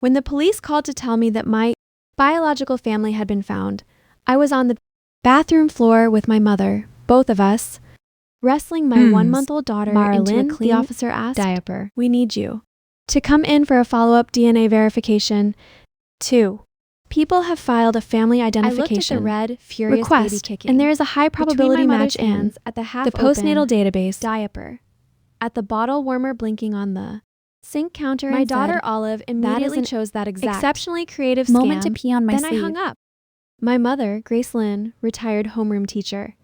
When the police called to tell me that my biological family had been found, I was on the bathroom floor with my mother, both of us, wrestling my 1-month-old daughter into a clean, the officer asked, Diaper. "We need you to come in for a follow-up DNA verification." 2. People have filed a family identification I looked at the red, furious request, baby kicking. and there is a high probability match in hands at the the postnatal database, diaper. at the bottle warmer blinking on the sink counter. My and daughter said, Olive "That immediately is an chose that exact exceptionally creative moment scam." to pee on my Then sleeve. I hung up. My mother, Grace Lynn, retired homeroom teacher,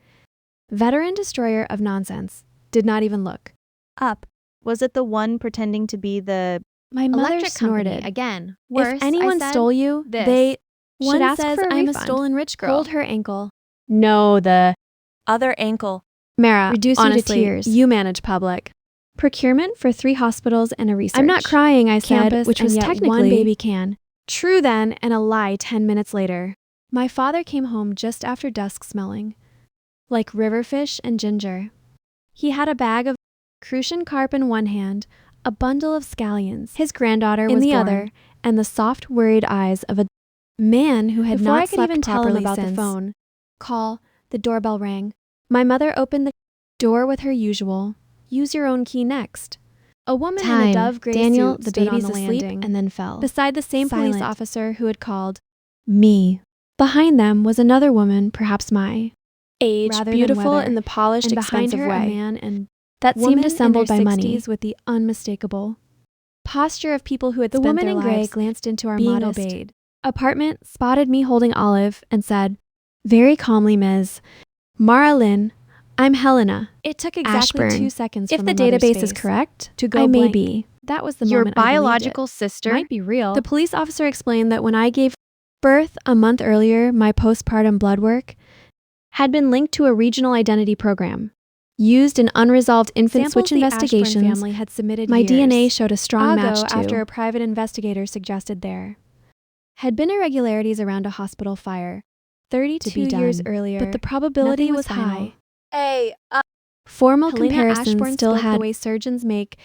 veteran destroyer of nonsense, did not even look up. Was it the one pretending to be the My mother Electric snorted. company. Again. Worse, If anyone I said, stole you, this. they One should ask says for a I'm a refund. stolen rich girl. Hold her ankle. No, the other ankle? Mara, Reduce you to honestly, tears. you manage public procurement for 3 hospitals and a research. I'm not crying, I said, campus, which was and yet technically one baby can. True then, and a lie 10 minutes later. My father came home just after dusk smelling like riverfish and ginger. He had a bag of crucian carp in one hand, a bundle of scallions, his granddaughter in the other, and the soft, worried eyes of a man who had Before not I could slept even tell him properly about the since. phone call, the doorbell rang. My mother opened the door with her usual, "Use your own key next." A woman in a dove gray Daniel, suit the stood baby's on the asleep landing, and then fell. beside the same police Silent. officer who had called me. Behind them was another woman, perhaps my age, Rather than beautiful weather, in the polished, and behind expensive her a way, man and that woman seemed in assembled their by money 60s with the unmistakable posture of people who had The spent woman their in gray lives glanced into our being modest obeyed. Apartment spotted me holding Olive and said, very calmly, "Ms. Mara Lynn, I'm Helena." It took exactly Ashburn. 2 seconds If from the my mother's database is face correct, to go I may blank. be. That was the your moment I believed it. biological sister? Might be real. The police officer explained that when I gave birth a month earlier, my postpartum blood work had been linked to a regional identity program used in unresolved infant Samples switch the Ashburn investigations. family had submitted My years DNA showed a strong ago match to, after after a private investigator suggested there had been irregularities around a hospital fire 32 years done, earlier, but the probability nothing was was high. Hey, Formal Helena comparisons Ashburn still spoke the had way surgeons make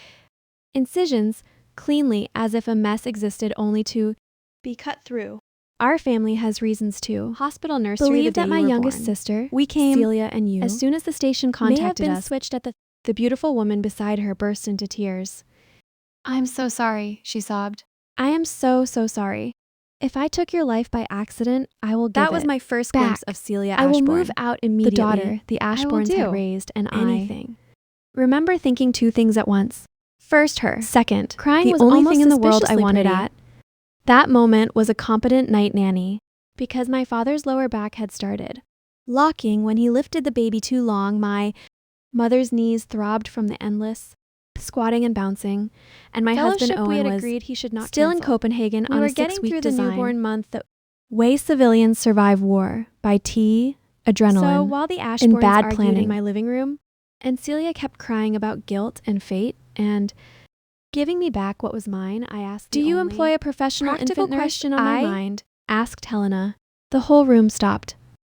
incisions cleanly as if a mess existed only to be cut through. Our family has reasons to hospital nursery believe the day that my you were youngest born. sister, We came Celia and you, as soon as the station may have contacted been us, switched at the beautiful woman beside her burst into tears. I'm so sorry, she sobbed. "I am so, so sorry. If I took your life by accident, I will give That was it my first back. glimpse of Celia I will Ashburn. move out immediately. The daughter the I will Ashbournes do had raised, and anything. I remember thinking 2 things at once. First, her. Second, Crying the was only almost thing in the world I suspiciously wanted pretty. at that moment was a competent night nanny, because my father's lower back had started locking when he lifted the baby too long. My mother's knees throbbed from the endless squatting and bouncing, and my husband Fellowship we Owen had was agreed he should not still in cancel. Copenhagen We on were a getting 6-week through the design. newborn month that Way Civilians Survive War by T. Adrenaline. So while the Ashbournes bad argued planning. in my living room, And Celia kept crying about guilt and fate and giving me back what was mine, I asked, Do "Do you you employ a professional practical infant nurse?" question on my mind? Asked Helena. The whole room stopped.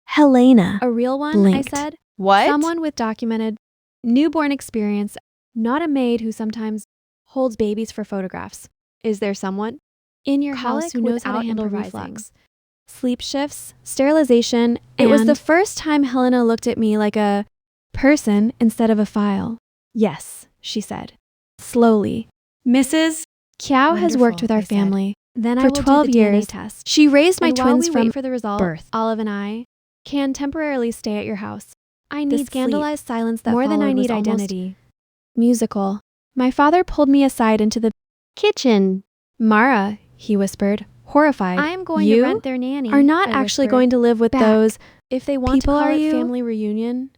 Helena. a real one, Blinked. I said. what? Someone with documented newborn experience, not a maid who sometimes holds babies for photographs. Is there someone in your house Colic who knows how to without handle improvising. reflux? Sleep shifts, sterilization. It was the And- first time Helena looked at me like a person instead of a file. "Yes," she said, slowly. Mrs. "Kiao has worked Wonderful, with our I said. family Then I for will do the 12 DNA years. test. She raised my And while twins we from wait for the result, birth. Olive and I can temporarily stay at your house." I The need scandalized silence that more than I followed was need almost identity. musical. My father pulled me aside into the kitchen. "Mara," he whispered, horrified. I am going "You to rent their nanny. are not I actually whispered. going to live with Back. those If they want people, to call are it you? family reunion,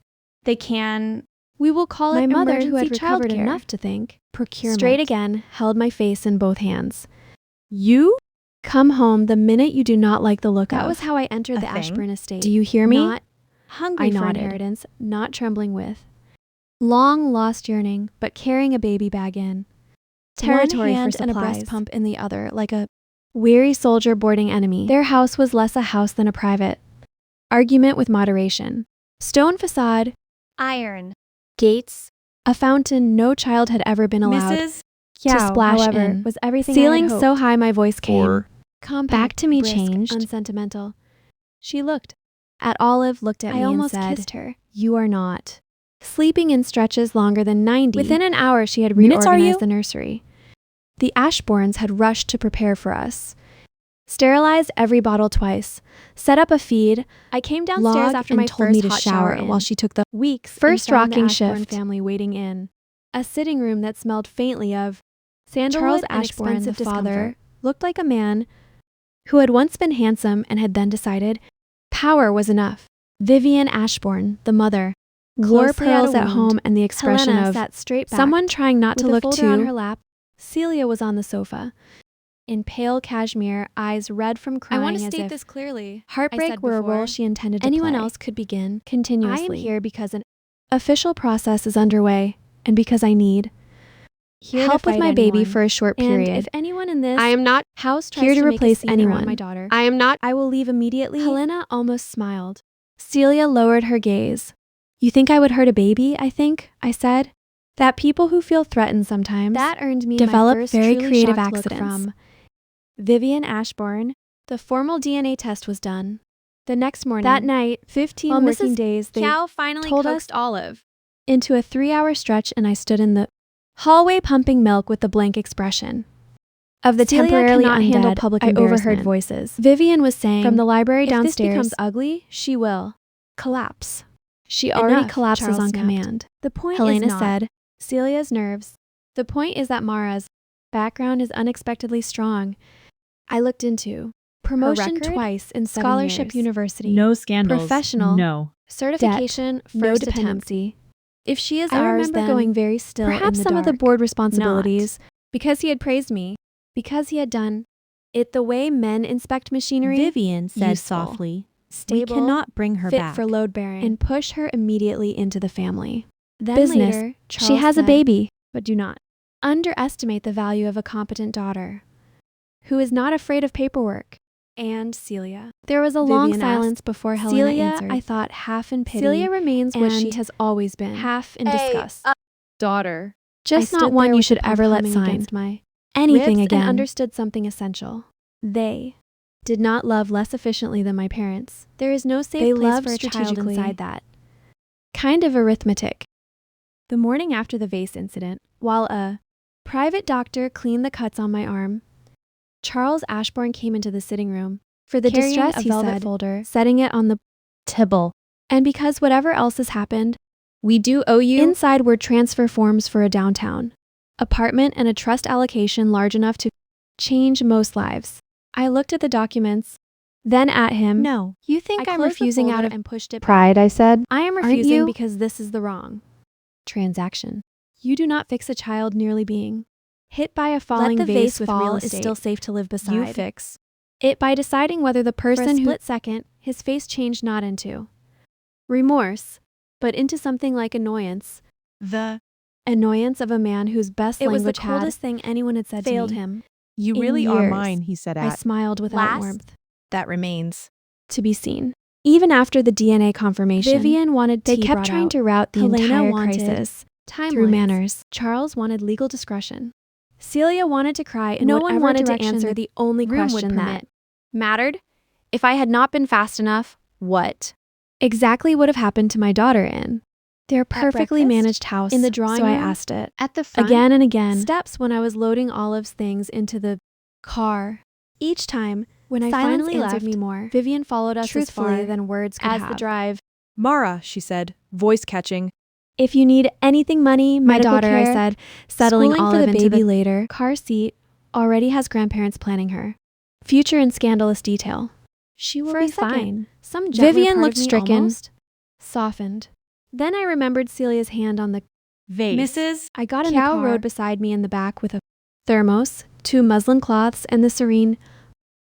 They can. We will call My it mother, who had emergency recovered childcare. enough to think, procurement. Straight again, held my face in both hands. "You come home the minute you do not like the look of." That was how I entered A the thing? Ashburn estate. Do you hear me? Not hungry I for nodded. inheritance. Not trembling with long lost yearning, but carrying a baby bag in. Territory One hand for and a supplies. breast pump in the other, like a Weary soldier boarding enemy. Their house was less a house than a private. Argument with moderation. Stone facade, Iron. gates, a fountain no child had ever been allowed. Mrs. to splash however, in. was everything Ceiling I had so hoped. high my voice came. 4, Compact, Back to me brisk, changed. unsentimental. She looked at Olive, looked at I me almost and said, kissed her. "You are not." Sleeping in stretches longer than 90. Within an hour, she had Minutes, are reorganized you? the nursery. The Ashbournes had rushed to prepare for us. Sterilized every bottle twice. Set up a feed. I came downstairs Log after and my told first me to hot shower shower while she took the weeks first and found rocking the Ashbourne shift. family waiting in. A sitting room that smelled faintly of sandalwood. Charles and Ashbourne, expensive the father, discomfort, looked like a man who had once been handsome and had then decided power was enough. Vivian Ashbourne, the mother, wore Closely at a pearls at wound. home and the expression Helena of sat straight back, someone trying not to with a look folder too. on her lap. Celia was on the sofa, in pale cashmere, eyes red from crying. I want to as state if this clearly. heartbreak I said were a before, role she intended to anyone play. else could begin Continuously. I am here because an official process is underway, and because I need Here to help with fight my baby anyone. for a short period. And if anyone in this I am not house tries here to make a replace scene around anyone. my daughter, I am not. I will leave immediately. Helena almost smiled. Celia lowered her gaze. "You think I would hurt a baby, I think," I said. "That people who feel threatened sometimes That earned me develop my first very truly creative shocked look accidents." from Vivian Ashbourne. The formal DNA test was done. The next morning, that night. 15 While working Mrs. days, they Cow finally told coaxed us Olive into a 3-hour stretch, and I stood in the hallway pumping milk with the blank expression of the Celia temporarily cannot undead. handle public I overheard embarrassment. voices. Vivian was saying From the library if this downstairs, becomes ugly, she will collapse. She already Enough, collapses Charles on snapped. command. The point Helena is not said. Celia's nerves. The point is that Mara's background is unexpectedly strong. I looked into promotion record? twice in 7 scholarship years. university. No scandals. Professional. No. Certification, no first attempt. dependency. If she is I ours, remember then going very still perhaps in the some of the dark. board responsibilities, because he had praised me, because he had done it the way men inspect machinery, Vivian said useful, softly, stable, "We cannot bring her fit back." for load bearing, and push her immediately into the family. Then Business. later, She Charles has a said, baby, but do not underestimate the value of a competent daughter who is not afraid of paperwork. And Celia. There was a long Vivian silence asked. before Helena Celia, answered. I thought half in pity. Celia remains what she and has always been. half in Hey, disgust. daughter. Just I not stood one there you with should the ever let pump humming sign against my anything ribs again. and Understood something essential. They did not love less efficiently than my parents. There is no safe They place loved for a child strategically. inside that kind of arithmetic. The morning after the vase incident, while a private doctor cleaned the cuts on my arm, Charles Ashbourne came into the sitting room for the Carrying distress a he velvet said, folder. setting it on the Tibble. and because whatever else has happened, We do owe you. inside were transfer forms for a downtown apartment and a trust allocation large enough to change most lives. I looked at the documents, then at him. No. You think I I'm closed the refusing out folder of and pushed it pride, I said. I am Aren't refusing you? because this is the wrong transaction. You do not fix a child nearly being hit by a falling the vase vase with fall real is estate. still safe to live beside. You fix it by deciding whether the person who split second, his face changed not into remorse, but into something like annoyance. The Annoyance of a man whose best It was the language had coldest thing anyone had said failed to me. him. You In really are years. mine, he said I at. smiled without Last warmth. That remains. To be seen. Even after the DNA confirmation, Vivian wanted they tea kept brought trying out. to route the Helena entire wanted crisis through timelines. manners. Charles wanted legal discretion. Celia wanted to cry in No one whatever wanted to direction answer the only room would question that permit. mattered. If I had not been fast enough, what exactly would have happened to my daughter in their perfectly breakfast? managed house? In the drawing so I room? asked it At the front, again and again. Steps when I was loading Olive's things into the car. Each time, when I Silence finally answered left, me more. Vivian followed us as far Truthfully, than words could as have. the drive. Mara, she said, voice catching. If you need anything money, my Medical daughter, I care, said, settling schooling for Olive the into baby the later car seat, already has grandparents planning her future in scandalous detail. She will For be a second, fine. Some gentler Vivian part looked of me stricken, almost softened. Then I remembered Celia's hand on the vase. Mrs. I got in Cow the car. rode Beside me in the back with a thermos, 2 muslin cloths, and the serene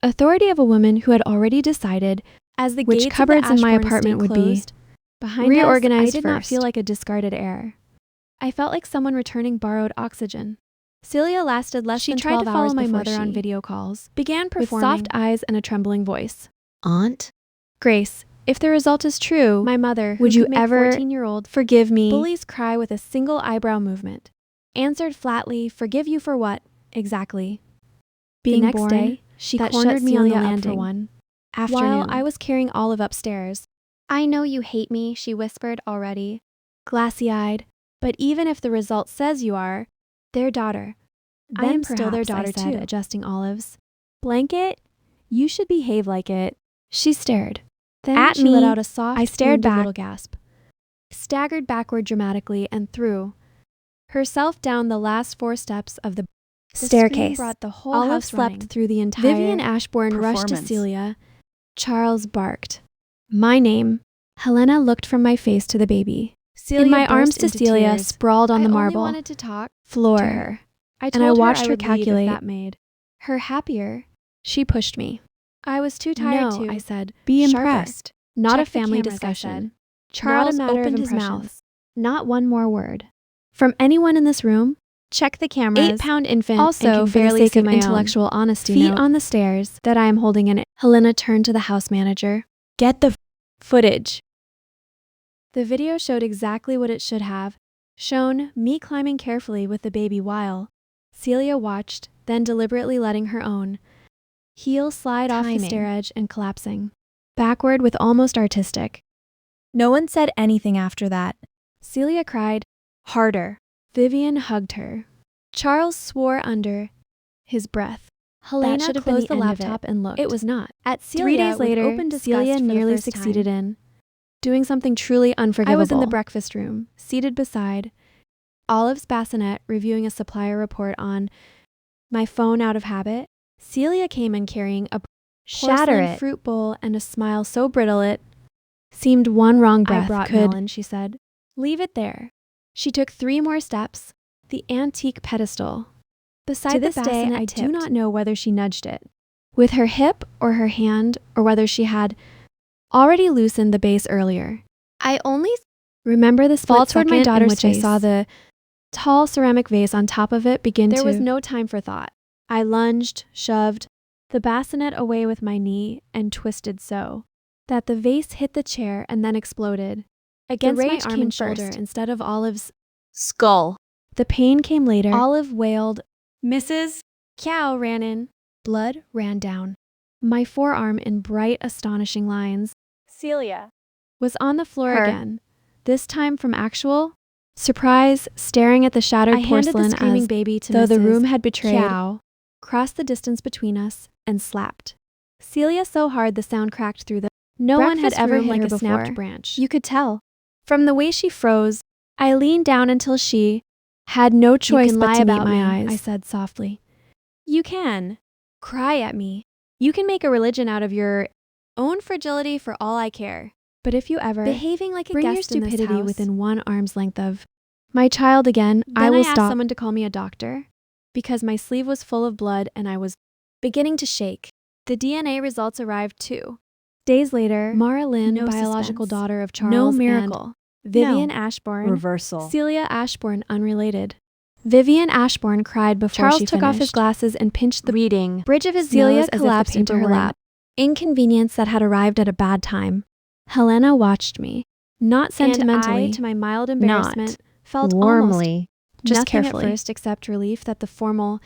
authority of a woman who had already decided as the which gates cupboards of in the my Ashbourne apartment estate would be closed. Behind reorganized. us, I did not feel like a discarded heir. I felt like someone returning borrowed oxygen. Celia lasted less She than tried 12 to follow hours my before mother on she video calls. began with performing. soft eyes and a trembling voice. Aunt? Grace, if the result is true, My mother, would who you could make ever 14-year-old forgive me? bullies cry with a single eyebrow movement. Answered flatly, forgive you for what, exactly? Being the next born, day, she that cornered shut me on the Celia up for landing. one. While I was carrying Olive upstairs. I know you hate me, she whispered already, glassy-eyed. But even if the result says you are their daughter, I am still their daughter I said, too. Adjusting Olive's blanket, you should behave like it. She stared. Then At she me, let out a soft, I stared wounded back. little gasp, staggered backward dramatically, and threw herself down the last 4 steps of the Staircase. scream brought the whole Olive house slept running. through the entire Vivian Ashbourne rushed to performance. Celia. Charles barked. My name. Helena looked from my face to the baby. Celia In my burst arms to into Celia, tears. sprawled on I the only marble wanted to talk floor. to her. And told I her watched I her would leave if calculate that made her happier. She pushed me. I was too tired No, to, I said. be Sharper. impressed. Not Check a the family cameras, I discussion. said. Charles Not a matter opened of his impressions. mouth. Not one more word. From anyone in this room? Check the cameras. 8-pound infant. Also, and for the barely sake sake of of my intellectual honesty Feet note, on the stairs that I am holding in it. Helena turned to the house manager. Get the footage. The video showed exactly what it should have shown, me climbing carefully with the baby while Celia watched, then deliberately letting her own heel slide off the Timing. stair edge and collapsing backward with almost artistic. No one said anything after that. Celia cried harder. Vivian hugged her. Charles swore under his breath. Helena should have been closed the the end of it. laptop and looked. It was not. At Celia, 3 days with later, open disgust Celia for the nearly first succeeded time. in Doing something truly unforgivable. I was in the breakfast room, seated beside Olive's bassinet, reviewing a supplier report on my phone out of habit. Celia came in carrying a Shatter porcelain it. fruit bowl and a smile so brittle it seemed one wrong breath I brought could. melon, she said. Leave it there. She took 3 more steps. The antique pedestal. Beside To the this day, bassinet, I I do tipped. not know whether she nudged it with her hip or her hand, or whether she had already loosened the base earlier. I only remember the Fall split toward my second in daughter's which I saw face. the tall ceramic vase on top of it begin There to. was no time for thought. I lunged, shoved the bassinet away with my knee, and twisted so that the vase hit the chair and then exploded. Against rage my arm came and shoulder first. instead of Olive's. Skull. The pain came later. Olive wailed. Mrs. Cow ran in. Blood ran down. My forearm in bright, astonishing lines Celia. was on the floor Her. again. This time from actual surprise, staring at the shattered I handed the porcelain screaming as baby to though the Mrs. room had betrayed. Cow. Crossed the distance between us and slapped Celia so hard the sound cracked through the. No one had Breakfast ever room hit like her a before. snapped branch. You could tell from the way she froze. I leaned down until she had no choice can but lie to meet about my me, eyes. I said softly. You can cry at me. You can make a religion out of your own fragility for all I care. But if you ever Behaving like a bring your guest in this stupidity house. within 1 arm's length of my child again, I Then will I asked stop. someone To call me a doctor because my sleeve was full of blood and I was beginning to shake. The DNA results arrived too. Days later, Mara Lynn, No biological suspense. daughter of Charles No miracle. and Vivian No. Ashbourne, Reversal. Celia Ashbourne, unrelated. Vivian Ashbourne cried before Charles she took off his finished. Glasses and pinched the Reading. bridge of his Celia nose as collapsed if the into paper her were an lap. inconvenience that had arrived at a bad time. Helena watched me, not sentimentally, And I, to my mild Not embarrassment, felt warmly. just Nothing carefully at first except relief that the formal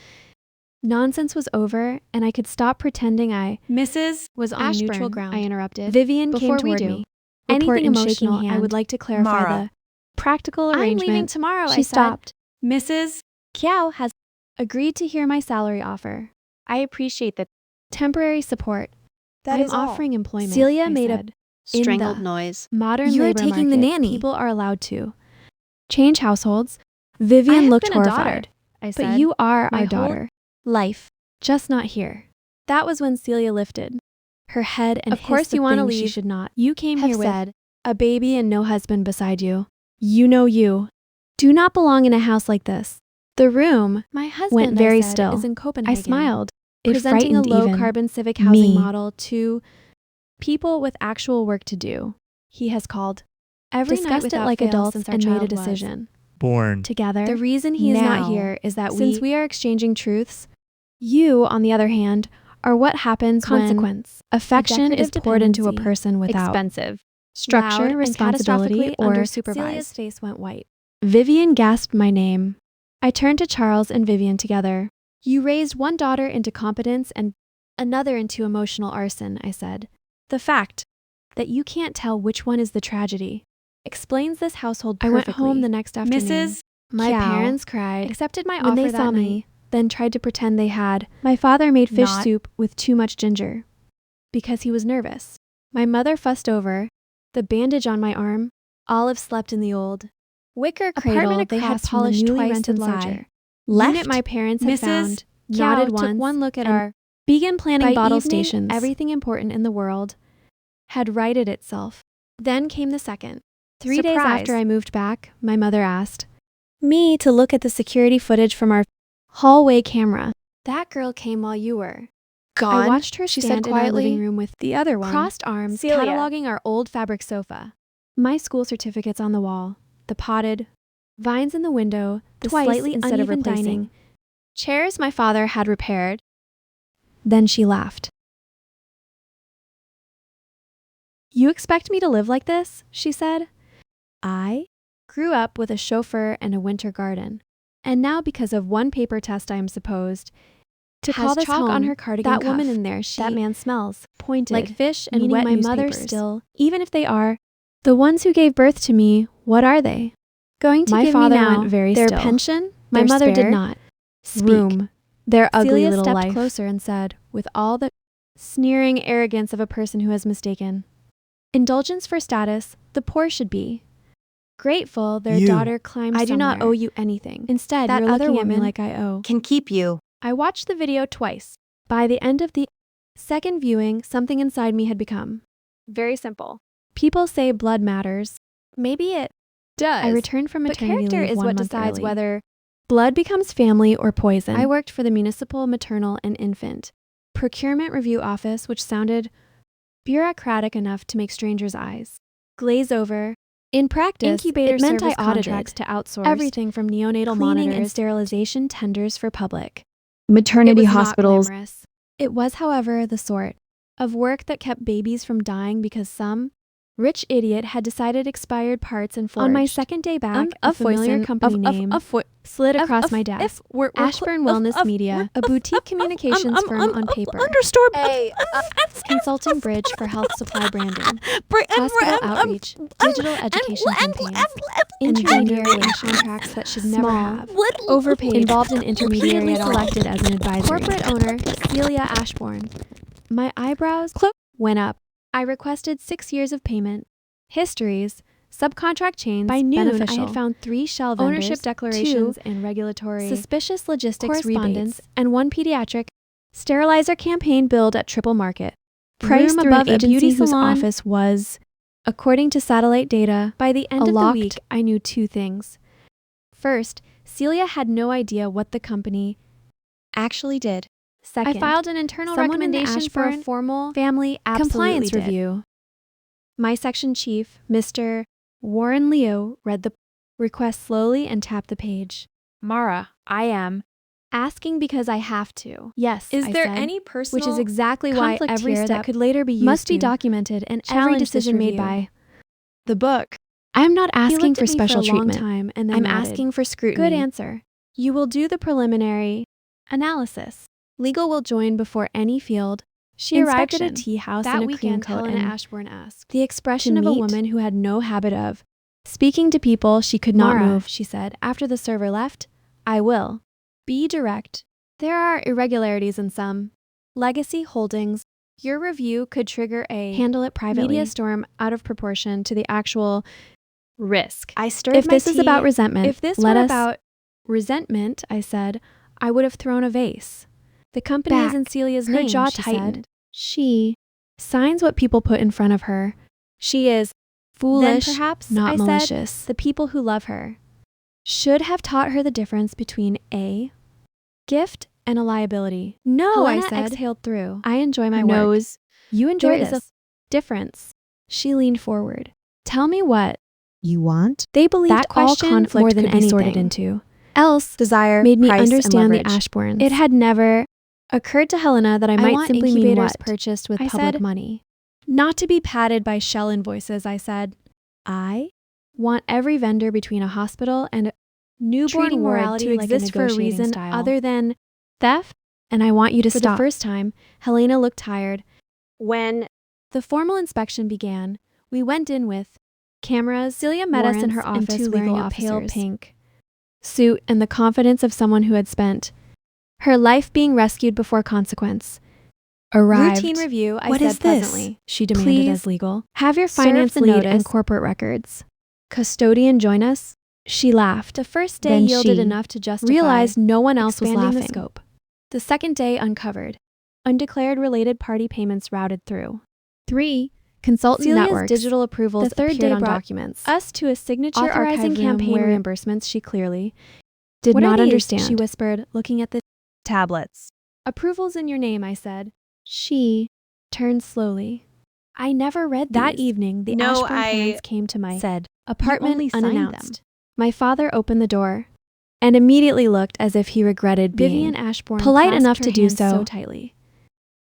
nonsense was over and I could stop pretending I Mrs. was on Ashburn, neutral ground. I interrupted. Vivian Before came we toward do. me. Report Anything in emotional, shaking I would hand. like to clarify Mara. the practical I'm arrangement. leaving tomorrow, She I said. stopped. Mrs. Kiao has agreed to hear my salary offer. I appreciate the temporary support. That I'm is all. offering employment. Celia I made a said. In Strangled the noise. modern You're labor taking the market, nanny. people are allowed to change households. Vivian looked horrified. I said. But you are My our whole daughter. life. Just not here. That was when Celia lifted her head and Of course hissed the you wanna things she leave. should not. You came Have here with said. a baby and no husband beside you. You know you do not belong in a house like this. The room My husband went very I said, still. is in Copenhagen. I smiled. It Presenting a frightened even low-carbon civic housing me. model to people with actual work to do. He has called. Every night Discussed it without like fail adults since and our made a child decision. Born. Together. The reason he is Now. not here is that Since we are exchanging truths. You, on the other hand, are what happens Consequence. when affection is Decorative poured into a dependency. person without Expensive. structure, Loud and responsibility, catastrophically or undersupervised. Celia's face went white. Vivian gasped my name. I turned to Charles and Vivian together. You raised one daughter into competence and another into emotional arson, I said. The fact that you can't tell which one is the tragedy explains this household perfectly. I went home the next afternoon. Mrs. My Xiao parents cried, accepted my when offer they that saw night, me, then tried to pretend they had. My father made fish Not- soup with too much ginger because he was nervous. My mother fussed over the bandage on my arm. Olive slept in the old wicker cradle apartment they had across from the polished newly twice rented and larger. larger. Left, Unit my parents had Mrs. found, Xiao nodded took once, one look at and our began planning by bottle evening, stations. Everything important in the world had righted itself. Then came the second. 3 days Surprise. after I moved back, my mother asked me to look at the security footage from our hallway camera. That girl came while you were. Gone. I watched her she stand said in our quietly. living room with The other one. crossed arms, Celia. cataloging our old fabric sofa. My school certificates on the wall, the potted vines in the window, the Twice slightly instead of uneven replacing. dining chairs my father had repaired. Then she laughed. You expect me to live like this? She said. I grew up with a chauffeur and a winter garden. And now because of one paper test I am supposed to Has call this chalk home, on her cardigan that cuff. woman in there, That man smells. pointed like fish and meaning wet my mother newspapers. still, even if they are the ones who gave birth to me, what are they? Going to My give father me now went very their still. pension? My Their mother did spare not. speak. Room. Their ugly Celia little stepped life. closer and said, with all the sneering arrogance of a person who has mistaken indulgence for status, the poor should be grateful their You. daughter climbed I do not somewhere. owe you anything. Instead, That you're other looking at me woman like I owe. Can keep you. I watched the video twice. By the end of the second viewing, something inside me had become very simple. People say blood matters. Maybe it does. I returned from but maternity character leave is 1 what month decides early. whether blood becomes family or poison. I worked for the Municipal Maternal and Infant Procurement Review Office, which sounded bureaucratic enough to make strangers' eyes glaze over. In practice, Incubator it meant I service audited contracts to outsource everything from neonatal cleaning monitors and sterilization tenders for public. Maternity It was hospitals. not glamorous. It was, however, the sort of work that kept babies from dying because some rich idiot had decided expired parts and forged. On my second day back, a familiar company name slid across my desk. Ashburn Wellness Media, a boutique communications firm on paper. Consulting Bridge for health supply branding, hospital outreach, digital education campaigns, intermediary contracts that should never have, overpaid, involved in intermediary selected as an advisor. Corporate owner, Celia Ashbourne. My eyebrows went up. I requested 6 years of payment, histories, subcontract chains. By noon, beneficial. I had found 3 shell vendors, Ownership 2 declarations and regulatory suspicious logistics correspondence, rebates. and 1 pediatric sterilizer campaign billed at triple market. Price Room through above an a beauty agency whose salon office was, according to satellite data, by the end of the week, I knew 2 things. First, Celia had no idea what the company Actually did. Second, I filed an internal someone in the recommendation for a Ashburn formal family compliance did. review. My section chief, Mr. Warren Leo, read the request slowly and tapped the page. Mara, I am. Asking because I have to. Yes, Is I there said, any personal which is exactly why conflict every here step that could later be used must be to documented and every challenge this decision made review. by the book. I am not He asking looked for at me special for a long treatment. time and then I'm nodded. asking for scrutiny. Good answer. You will do the preliminary analysis. Legal will join before any field. She arrived at a Inspection. tea house That in a weekend, cream coat Helena and Ashbourne asked. the expression To of a meet? woman who had no habit of speaking to people she could not Mara, move, she said. After the server left, I will be direct. There are irregularities in some legacy holdings. Your review could trigger a Handle it privately. media storm out of proportion to the actual risk. I stirred If my this is tea. about resentment, If this let were us about resentment, I said, I would have thrown a vase. The company is in Back. Celia's Her name, jaw she tightened. said. She signs what people put in front of her. She is foolish, Then perhaps, not I said, malicious. The people who love her should have taught her the difference between a gift and a liability. No, Helena I said. exhaled through. I enjoy my Her work. nose. You enjoy There is this. a Difference. She leaned forward. Tell me what. You want? They believed That all question conflict more than could be sorted anything. into. Else, Desire, made me price, and understand the leverage. Ashbournes. It had never occurred to Helena that I might want simply mean incubators what? Purchased with I public said, money. Not to be padded by shell invoices, I said. I want every vendor between a hospital and newborn treating word morality to like a exist for a negotiating reason style. other than theft, and I want you to For stop. the first time, Helena looked tired. When The formal inspection began. We went in with cameras. Celia met us in her warrants, and office two wearing legal a pale officers. pink suit and the confidence of someone who had spent her life being rescued before consequence. Arrived. Routine review, I What said is this? pleasantly. She demanded Please as legal. Have your serve finance the lead and notice. corporate records. Custodian join us? She laughed. The first day Then yielded she enough to justify realized no one else was expanding laughing. the scope. The second day uncovered. Undeclared related party payments routed through. 3. Consultant Celia's networks. digital approvals The third appeared day on brought documents. Us to a signature authorizing authorizing campaign where- reimbursements she clearly did What are not these? understand. She She whispered, looking at the tablets. approvals in your name, I said. She turned slowly. I never read that these. evening. The No, Ashburn I plans came to my said, apartment only signed unannounced. them. My father opened the door and immediately looked as if he regretted being Vivian Ashburn polite clasped enough her to do hands so. tightly.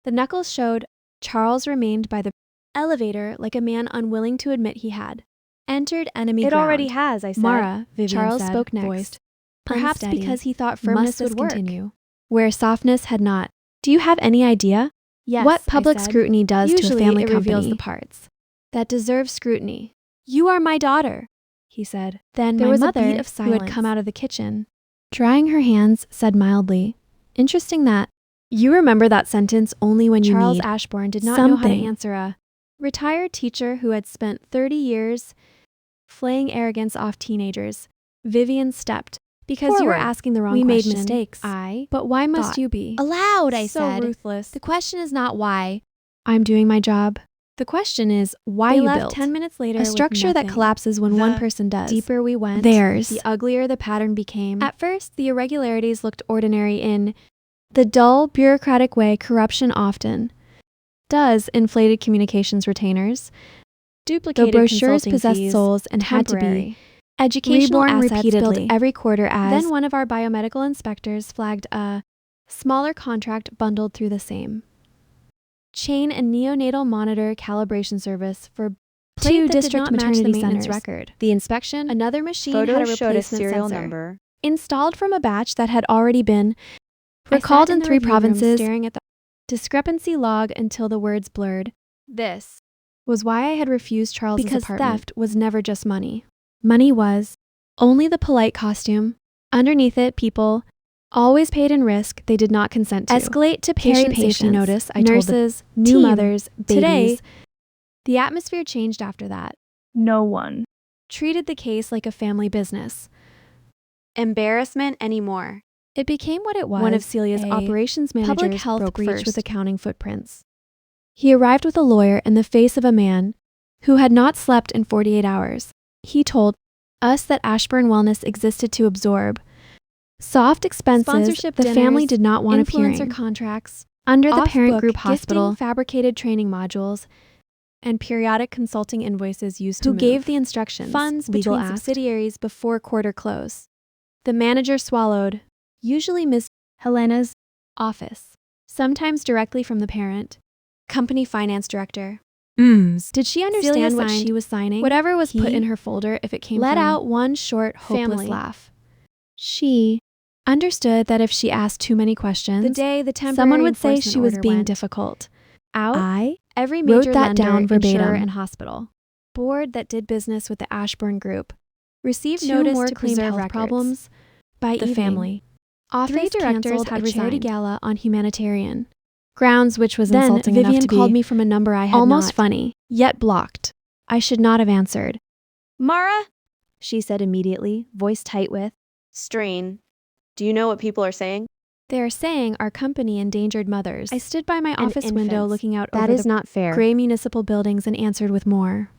The knuckles showed. Charles remained by the elevator like a man unwilling to admit he had entered enemy It ground. already has, I said. Mara, Vivian Charles said, spoke next. voiced Perhaps unsteady. because he thought Must firmness this would work. continue? Where softness had not. Do you have any idea Yes, what I public said. scrutiny does Usually to a family it company reveals the parts that deserve scrutiny? You are my daughter, he said. Then There my was a mother, beat of who had silence. come out of the kitchen, drying her hands, said mildly, "Interesting that you remember that sentence only when Charles you need Ashburn did not know how to something." answer a Retired teacher who had spent 30 years flaying arrogance off teenagers. Vivian stepped. Because you were Forward. asking the wrong We made question. mistakes. But why must thought. you be? aloud, I so said. ruthless. The question is not why. I'm doing my job. The question is why They you left built 10 minutes later a with structure that nothing. collapses when The one person does. Deeper we went. Theirs. The uglier the pattern became. At first, the irregularities looked ordinary in the dull, bureaucratic way corruption often does. Inflated communications retainers, duplicated the brochures consulting possessed fees, souls and had to be temporary. educational Reborn assets repeatedly. billed every quarter as. Then One of our biomedical inspectors flagged a smaller contract bundled through the same chain and neonatal monitor calibration service for Plate two that did district not match the maternity maintenance centers. record. The inspection, another machine had a Photos showed a replacement serial sensor number. installed from a batch that had already been I recalled sat in the 3 review room provinces. staring at the Discrepancy log until the words blurred. this. Was why I had refused Charles's Because apartment. theft Was never just money. Money was only the polite costume. Underneath it, people always paid in risk they did not consent to. Escalate to patient safety patience. notice. I told the Nurses, new team. mothers, babies. Today, The atmosphere changed after that. No one. Treated the case like a family business. Embarrassment anymore. It became what it was. One One of of Celia's a operations managers public health broke breach first. with accounting footprints. He arrived with a lawyer in the face of a man who had not slept in 48 hours. He told us that Ashburn Wellness existed to absorb soft expenses Sponsorship the family dinners, did not want influencer appearing contracts, under the off-book parent group gifting, hospital, fabricated training modules, and periodic consulting invoices used to Who move gave the instructions, funds legal between asked. subsidiaries before quarter close. The manager swallowed, usually Miss Helena's office, sometimes directly from the parent, company finance director. Did she understand what signed she was signing? whatever was He put in her folder if it came let from out one short, hopeless family. laugh. She understood that if she asked too many questions, the day the temporary someone would say enforcement she was order being went difficult. out. Every wrote major that lender, down verbatim. insurer, and hospital board that did business with the Ashburn Group received Two notice more to claimed preserve health records problems by the evening. family. Office 3 directors canceled had a charity resigned. gala on humanitarian grounds, which was Then insulting Vivian enough to called be me from a number I had almost not. funny, yet blocked. I should not have answered. Mara? She said immediately, voice tight with. Strain. Do you know what people are saying? They are saying our company endangered mothers. I stood by my And office window infants. looking out That over is the not fair. gray municipal buildings and answered with more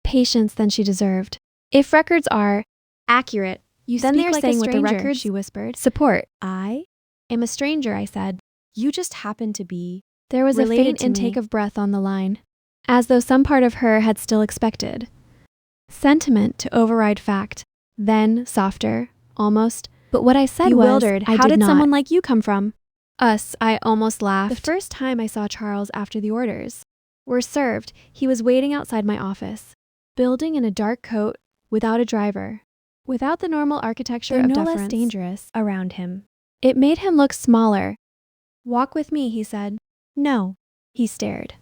patience than she deserved. If records are Accurate. you Then speak they are like saying a with the stranger, records, she whispered. Support. I am a stranger, I said. You just happen to be. There was a related faint to intake me. of breath on the line, as though some part of her had still expected sentiment to override fact. Then, softer, almost. But what I said Bewildered, was, how did someone like you come from? Us, I almost laughed. The first time I saw Charles after the orders were served, he was waiting outside my office, building in a dark coat without a driver. without the normal architecture They're of no deference less dangerous around him. It made him look smaller. Walk with me, he said. No. He stared.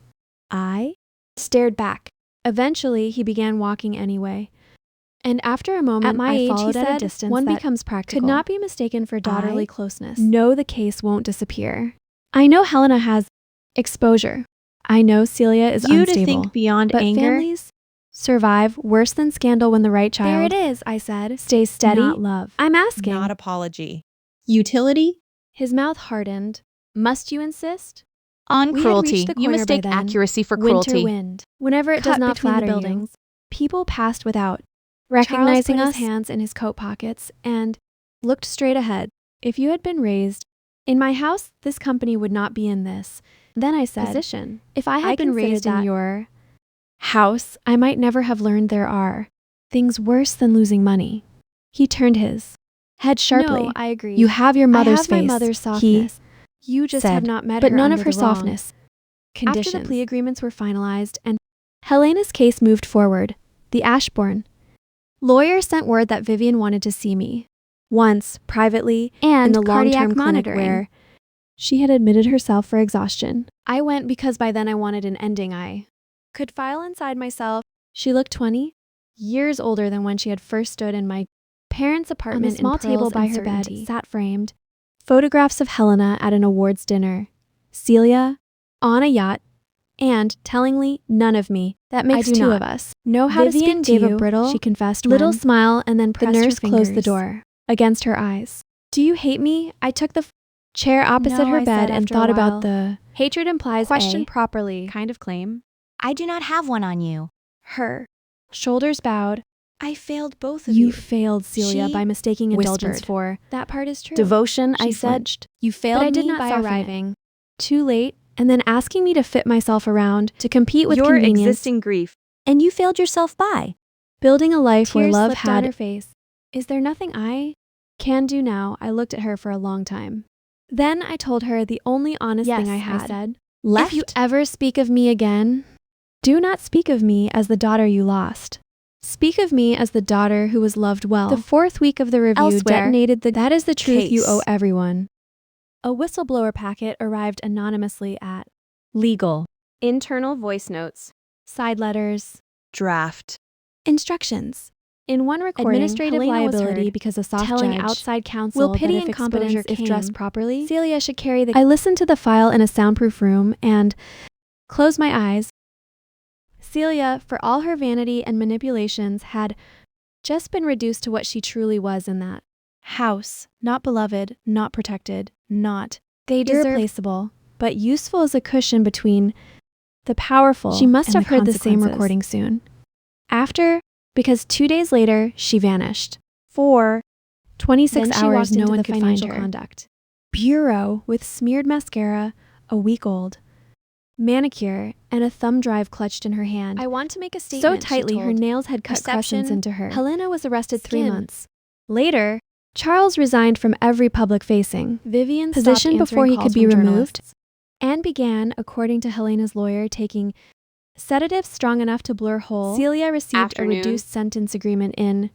I Stared back. Eventually, he began walking anyway. And after a moment, At my I age, he followed at a said, distance one that becomes practical. could not be mistaken for daughterly I closeness. know the case won't disappear. I know Helena has exposure. I know Celia is You unstable. to think beyond But anger. families survive worse than scandal when the right child There it is, I said. stays steady. Not love. I'm asking. Not apology. Utility? His mouth hardened. Must you insist? On We had cruelty. reached the You corner by mistake then. accuracy for Winter cruelty. wind. Whenever it does Cut not between flatter the you. buildings. People passed without, Charles recognizing put us, his hands in his coat pockets, and looked straight ahead. If you had been raised in my house, this company would not be in this. Then I said, Position. if I had been considered raised in that- your house, I might never have learned there are things worse than losing money. He turned his head sharply. No, I agree. You have your mother's I have face. my mother's He softness. You just said, have not met but her none under of her the wrong softness. conditions. After the plea agreements were finalized and Helena's case moved forward, the Ashbourne lawyer sent word that Vivian wanted to see me. Once, privately, and in the cardiac long-term clinic monitoring. where she had admitted herself for exhaustion. I went because by then I wanted an ending I could file inside myself. She looked 20, years older than when she had first stood in my parents' apartment. On the small in table pearls by and her bed certainty. sat framed Photographs of Helena at an awards dinner, Celia on a yacht, and, tellingly, none of me. That makes I do two not of us. Know how Vivian to speak gave to a brittle, she confessed little when smile and then the pressed nurse her closed the fingers door against her eyes. Do you hate me? I took the chair opposite No, her I bed said and after a thought while. about the hatred implies Question a properly. Kind of claim. I do not have one on you. her. Shoulders bowed. I failed both of You you. failed, Celia, She by mistaking indulgence whispered. for That part is true. devotion, I She said. flinched. You failed But I did me not by soften it. arriving. Too late, and then asking me to fit myself around, to compete with Your convenience, existing grief. And you failed yourself by. building a life where Tears love slipped down had her face. Is there nothing I can do now? I looked at her for a long time. Then I told her the only honest Yes, thing I I had. said. If you ever speak of me again, do not speak of me as the daughter you lost. Speak of me as the daughter who was loved well. The fourth week of the review Elsewhere. detonated the that is the truth you Case. owe everyone. A whistleblower packet arrived anonymously at legal, Internal voice notes. side letters, Draft. instructions. In one recording, Administrative Helena was liability heard because a soft telling judge outside counsel will pity that if incompetence exposure if came, dressed properly. Celia should carry the I listened to the file in a soundproof room and closed my eyes. Celia, for all her vanity and manipulations, had just been reduced to what she truly was in that house. Not beloved, not protected, not They deserve irreplaceable, but useful as a cushion between the powerful. She must and have heard the same consequences. recording soon. After, because 2 days later, she vanished. For 26 Then she hours, walked no into one the could find financial her. conduct. Bureau with smeared mascara, a week old, manicure, and a thumb drive clutched in her hand. I want to make a So statement. she tightly, her told. nails had cut crescents Perception, into her. Helena was arrested 3 skin. months. Later, Charles resigned from every public facing Vivian position stopped before he answering could be calls from removed journalists. and began, according to Helena's lawyer, taking sedatives strong enough to blur whole. Celia received Afternoon. a reduced sentence agreement in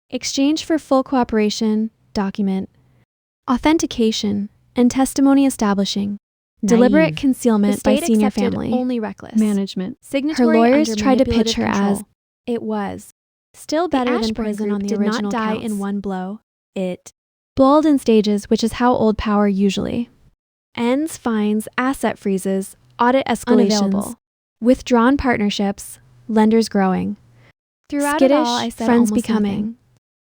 exchange for full cooperation, document, authentication, and testimony establishing deliberate Naive. concealment The by state senior accepted family only reckless. management. Signatory lawyers under tried to pitch manipulative her as control. it was still better than Ashbourne prison group on the did not original die counts. in one blow. It balled in stages, which is how old power usually ends, fines, asset freezes, audit escalations, Unavailable. withdrawn partnerships, lenders growing, Throughout skittish, it all, I said friends almost becoming, nothing.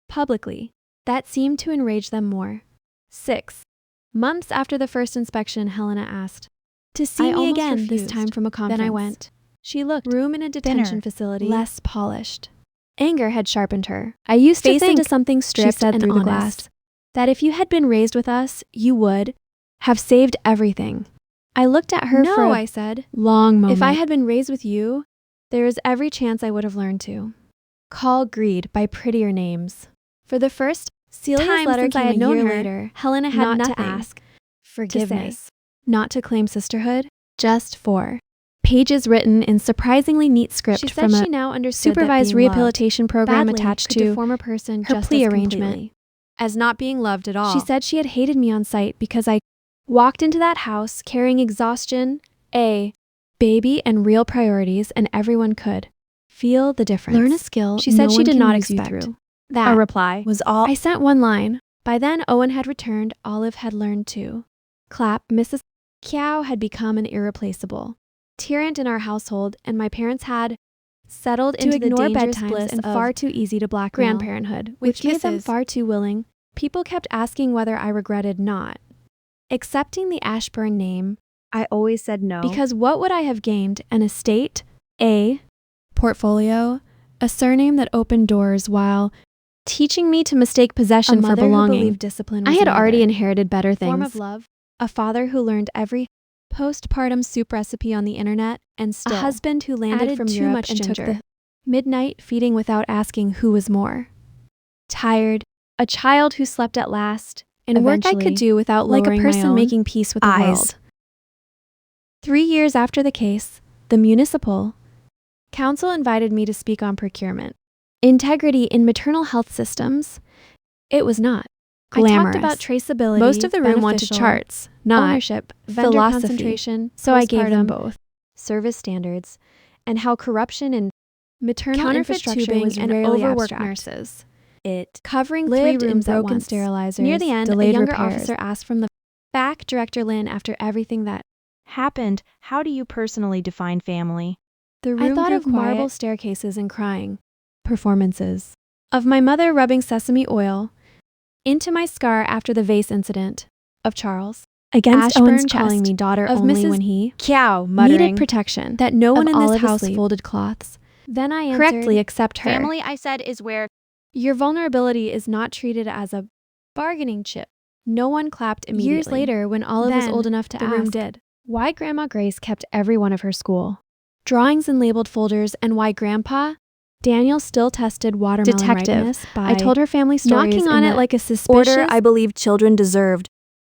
publicly. That seemed to enrage them more. 6 months after the first inspection, Helena asked to see I me almost again, this refused. time from a conference. Then I went. She looked Room in a detention dinner. facility, Less polished. Anger had sharpened her. I used to Face think, into something she stripped said and through the honest. glass, that if you had been raised with us, you would have saved everything. I looked at her for No, a I said. long moment. If I If I had been raised with you, there is every chance I would have learned to call greed by prettier names. For the first Celia's time letter since I came had a known year her, later. Helena had Not nothing to ask to forgiveness. say, not to claim sisterhood, just for pages written in surprisingly neat script She said from a she now understood that supervised being loved rehabilitation program badly attached could to deform a person her just plea as arrangement. completely as not being loved at all. She said she had hated me on sight because I walked into that house carrying exhaustion, a baby, and real priorities, and everyone could feel the difference. Learn a skill She said no she one did can not use you expect through. that. A reply. Was all I sent one line. By then, Owen had returned. Olive had learned to clap. Mrs. Kiao had become an irreplaceable tyrant in our household, and my parents had settled To into the ignore dangerous bedtimes bliss and and far too easy to blackmail grandparenthood, which with made them kisses. far too willing. People kept asking whether I regretted not accepting the Ashburn name, I always said no. because what would I have gained? An estate, a portfolio, a surname that opened doors while teaching me to mistake possession A for mother who belonging. believed discipline I was had another already inherited better form things. of love. A father who learned every postpartum soup recipe on the internet, and still A husband who landed added from too Europe much and took ginger. the midnight feeding without asking who was more tired. A child who slept at last, and work I Eventually, could do without like a lowering person my own making peace with the eyes. world. 3 years after the case, the municipal council invited me to speak on procurement. Integrity in maternal health systems. It was not glamorous. I talked about traceability. Most of the room wanted beneficial charts, not ownership, vendor philosophy. concentration, So I gave them postpartum, both. Service standards, and how corruption in maternal counterfeit infrastructure tubing, was and rarely overworked abstract. nurses. It covering Lived 3 in rooms at broken once. sterilizers, Near the end, a delayed younger repairs. officer asked from the back, Director Lin, after everything that happened. How do you personally define family? the room I thought grew of quiet. marble Staircases and crying performances of my mother rubbing sesame oil into my scar after the vase incident, of Charles against Ashburn Owen's calling chest. me daughter of only Mrs. when he Kiao needed muttering protection, that no one of in this Olive house asleep. folded cloths. Then I answered, Correctly except her. Family, I said, is where Your vulnerability is not treated as a bargaining chip. No one clapped immediately. Years later, when Olive was then old enough to the ask, room did. why Grandma Grace kept every one of her school drawings in labeled folders, and why Grandpa Daniel still tested watermelon Detective, ripeness by I told her family stories knocking in on it the like a suspicious Order I believed children deserved.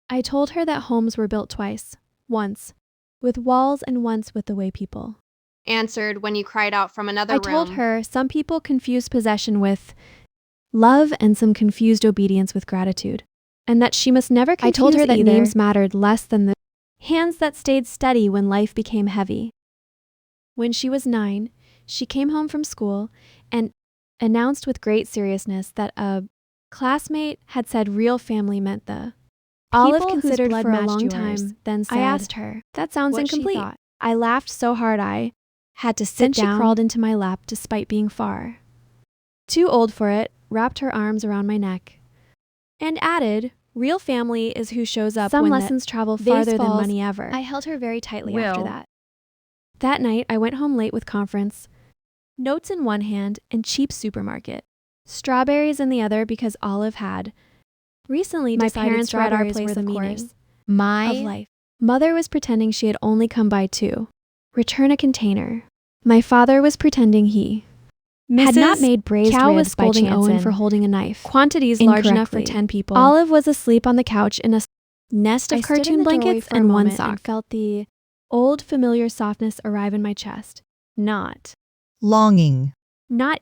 I told her that homes were built twice, once with walls and once with the way people Answered when you cried out from another I room. told her some people confuse possession with love and some confused obedience with gratitude, and that she must never confuse I told her that either. names Mattered less than the hands that stayed steady when life became heavy. When she was 9, she came home from school and announced with great seriousness that a classmate had said real family meant the Olive People whose considered blood for a matched long yours. time, then said, I asked her, that sounds what she incomplete. thought. I laughed so hard I had to sit Then she down. She crawled into my lap despite being far too old for it, wrapped her arms around my neck, and added, real family is who shows up Some when lessons travel the vase farther than falls. money ever. I held her very tightly after Will. that. That night, I went home late with conference, notes in one hand and cheap supermarket, strawberries in the other because Olive had recently My decided parents were at our strawberries place were the of meaning course. My of life. Mother was pretending she had only come by 2. Return a container. My father was pretending he had not Mrs. made braised Kiao ribs was by scolding chance Owen in for holding a knife. Quantities large enough for Incorrectly. 10 people. Olive was asleep on the couch in a nest of I stood in cartoon the doorway blankets for a and one moment sock. and Felt the old familiar softness arrive in my chest. Not longing,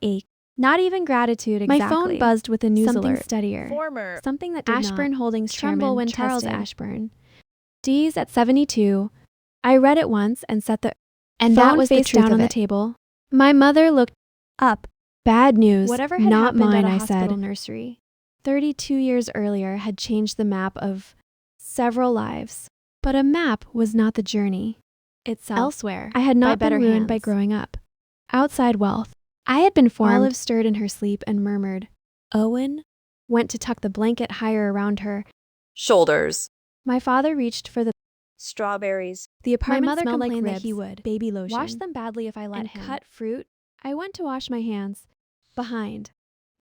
ache. Not even gratitude exactly. My phone buzzed with a news Something alert. steadier. Former. Something that did Ashburn not Holdings tremble chairman when Charles tested. Ashburn. D's at 72. I read it once and set the And phone that was the face truth down of on the it. table. My mother looked up. Bad news. Whatever had not happened mine, at a I hospital said. nursery. 32 years earlier had changed the map of several lives. But a map was not the journey itself. Elsewhere, I had not by better been ruined by hands. growing up. Outside wealth. I had been formed. Olive stirred in her sleep and murmured. Owen went to tuck the blanket higher around her. Shoulders. My father reached for the Strawberries. apartment mother smelled like complained that ribs, he would baby lotion, wash them badly if I let and him. cut fruit. I went to wash my hands. Behind.